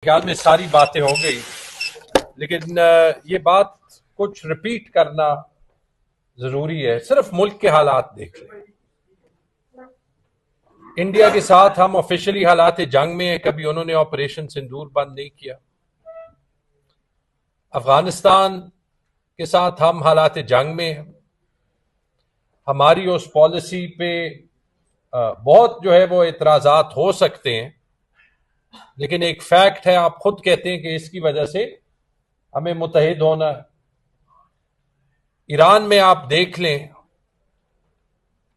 ख्याल में सारी बातें हो गई, लेकिन ये बात कुछ रिपीट करना जरूरी है। सिर्फ मुल्क के हालात देख लें। इंडिया के साथ हम ऑफिशियली हालात जंग में हैं, कभी उन्होंने ऑपरेशन सिंदूर बंद नहीं किया। अफगानिस्तान के साथ हम हालात जंग में हैं। हमारी उस पॉलिसी पे बहुत जो है वो एतराजात हो सकते हैं, लेकिन एक फैक्ट है, आप खुद कहते हैं कि इसकी वजह से हमें मुत्तहिद होना है। ईरान में आप देख लें,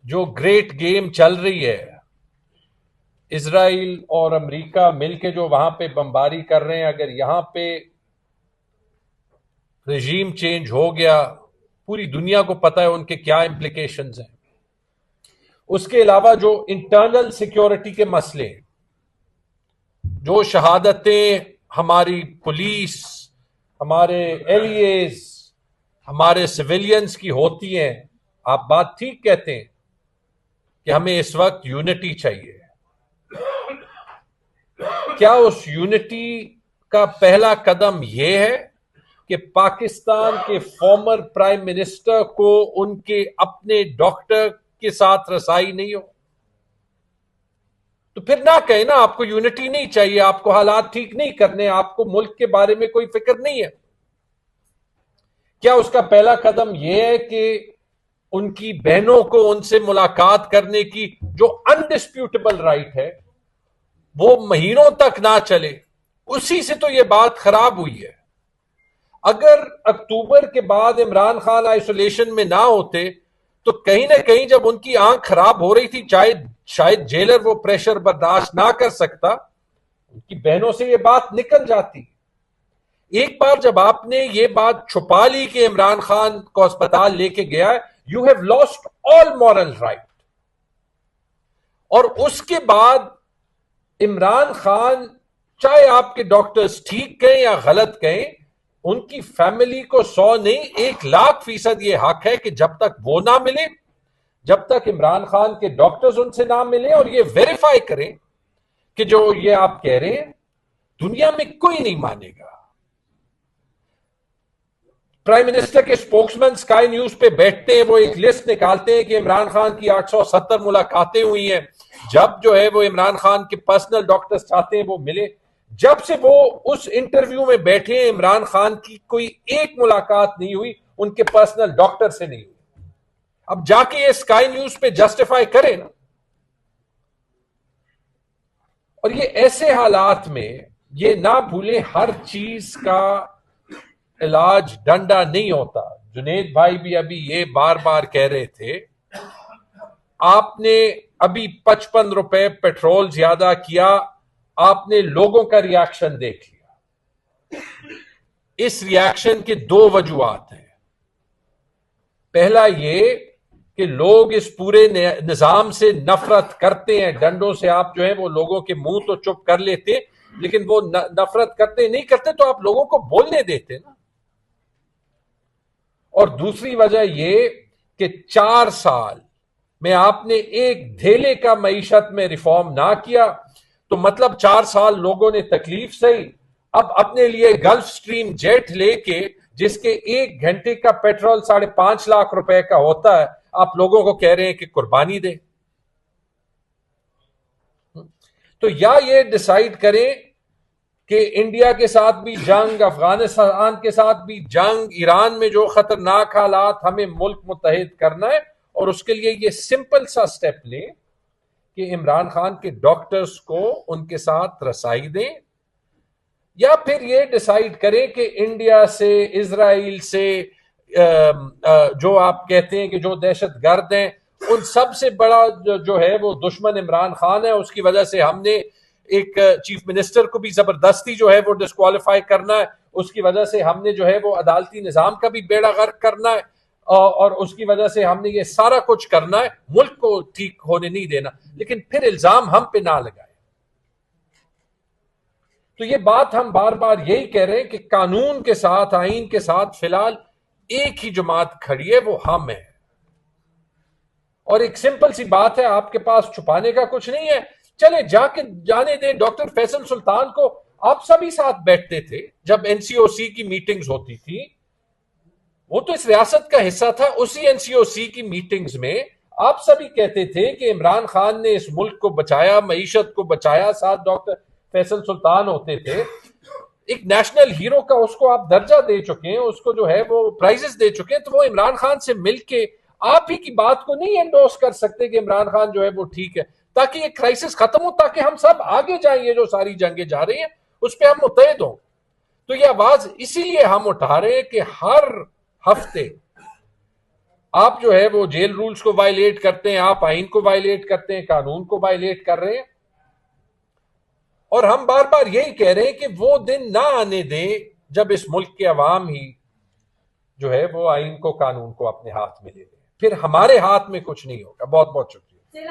जो ग्रेट गेम चल रही है, इजराइल और अमेरिका मिलके जो वहां पे बमबारी कर रहे हैं, अगर यहां पे रेजीम चेंज हो गया, पूरी दुनिया को पता है उनके क्या इंप्लीकेशंस हैं। उसके अलावा जो इंटरनल सिक्योरिटी के मसले, जो शहादतें हमारी पुलिस, हमारे एलिएज, हमारे सिविलियंस की होती हैं, आप बात ठीक कहते हैं कि हमें इस वक्त यूनिटी चाहिए। क्या उस यूनिटी का पहला कदम यह है कि पाकिस्तान के फॉर्मर प्राइम मिनिस्टर को उनके अपने डॉक्टर के साथ रसाई नहीं हो? तो फिर ना कहें ना आपको यूनिटी नहीं चाहिए, आपको हालात ठीक नहीं करने, आपको मुल्क के बारे में कोई फिक्र नहीं है। क्या उसका पहला कदम यह है कि उनकी बहनों को उनसे मुलाकात करने की जो अनडिस्प्यूटेबल राइट है वो महीनों तक ना चले? उसी से तो यह बात खराब हुई है। अगर अक्टूबर के बाद इमरान खान आइसोलेशन में ना होते तो कहीं ना कहीं जब उनकी आंख खराब हो रही थी, शायद जेलर वो प्रेशर बर्दाश्त ना कर सकता, उनकी बहनों से ये बात निकल जाती। एक बार जब आपने ये बात छुपा ली कि इमरान खान को अस्पताल लेके गया है, you have lost all moral right. और उसके बाद इमरान खान, चाहे आपके डॉक्टर्स ठीक कहें या गलत कहें, उनकी फैमिली को 100 नहीं 1,00,000% ये हक है कि जब तक वो ना मिले, जब तक इमरान खान के डॉक्टर्स उनसे ना मिले और ये वेरीफाई करें कि जो ये आप कह रहे हैं, दुनिया में कोई नहीं मानेगा। प्राइम मिनिस्टर के स्पोक्समैन स्काई न्यूज पे बैठते हैं, वो एक लिस्ट निकालते हैं कि इमरान खान की 870 मुलाकातें हुई हैं। जब जो है वो इमरान खान के पर्सनल डॉक्टर्स चाहते हैं वो मिले, जब से वो उस इंटरव्यू में बैठे हैं, इमरान खान की कोई एक मुलाकात नहीं हुई, उनके पर्सनल डॉक्टर से नहीं हुई। अब जाके ये स्काई न्यूज पे जस्टिफाई करें ना। और ये ऐसे हालात में ये ना भूलें, हर चीज का इलाज डंडा नहीं होता। जुनेद भाई भी अभी ये बार बार कह रहे थे, आपने अभी 55 रुपए पेट्रोल ज्यादा किया, आपने लोगों का रिएक्शन देख लिया। इस रिएक्शन के दो वजूहात हैं। पहला ये कि लोग इस पूरे निजाम से नफरत करते हैं। डंडों से आप जो है वो लोगों के मुंह तो चुप कर लेते, लेकिन वो नफरत करते नहीं करते तो आप लोगों को बोलने देते ना। और दूसरी वजह ये कि 4 साल में आपने एक धेले का मईशत में रिफॉर्म ना किया, तो मतलब 4 साल लोगों ने तकलीफ सही। अब अपने लिए गल्फ स्ट्रीम जेट लेके, जिसके 1 घंटे का पेट्रोल 5.5 लाख रुपए का होता है, आप लोगों को कह रहे हैं कि कुर्बानी दे। तो या ये डिसाइड करें कि इंडिया के साथ भी जंग, अफगानिस्तान के साथ भी जंग, ईरान में जो खतरनाक हालात, हमें मुल्क मुत्तहिद करना है, और उसके लिए ये सिंपल सा स्टेप लें कि इमरान खान के डॉक्टर्स को उनके साथ रसाई दें, या फिर ये डिसाइड करें कि इंडिया से, इजराइल से, जो आप कहते हैं कि जो दहशतगर्द हैं, उन सब से बड़ा जो है वो दुश्मन इमरान खान है। उसकी वजह से हमने एक चीफ मिनिस्टर को भी जबरदस्ती जो है वो डिस्क्वालीफाई करना है, उसकी वजह से हमने जो है वो अदालती निजाम का भी बेड़ा गर्क करना है, और उसकी वजह से हमने ये सारा कुछ करना है, मुल्क को ठीक होने नहीं देना। लेकिन फिर इल्जाम हम पे ना लगाए। तो ये बात हम बार बार यही कह रहे हैं कि कानून के साथ, आईन के साथ फिलहाल एक ही जमात खड़ी है, वो हम है। और एक सिंपल सी बात है, आपके पास छुपाने का कुछ नहीं है, चले जाके जाने दें। डॉक्टर फैसल सुल्तान को आप सभी साथ बैठते थे जब एनसीओसी की मीटिंग्स होती थी, वो तो इस रियासत का हिस्सा था। उसी एनसीओसी की मीटिंग्स में आप सभी कहते थे कि इमरान खान ने इस मुल्क को बचाया, मईशत को बचाया। साथ डॉक्टर फैसल सुल्तान होते थे, एक नेशनल हीरो का उसको आप दर्जा दे चुके हैं, उसको जो है वो प्राइजेस दे चुके हैं। तो वो इमरान खान से मिलके आप ही की बात को नहीं एंडोर्स कर सकते कि इमरान खान जो है वो ठीक है, ताकि ये क्राइसिस खत्म हो, ताकि हम सब आगे जाएं। ये जो सारी जंगें जा रही हैं उस पर हम मुतहद हों। तो ये आवाज इसीलिए हम उठा रहे हैं कि हर हफ्ते आप जो है वो जेल रूल्स को वायलेट करते हैं, आप आइन को वायलेट करते हैं, कानून को वायलेट कर रहे हैं। और हम बार बार यही कह रहे हैं कि वो दिन ना आने दें जब इस मुल्क के अवाम ही जो है वो आइन को, कानून को अपने हाथ में ले लें। फिर हमारे हाथ में कुछ नहीं होगा। बहुत बहुत शुक्रिया।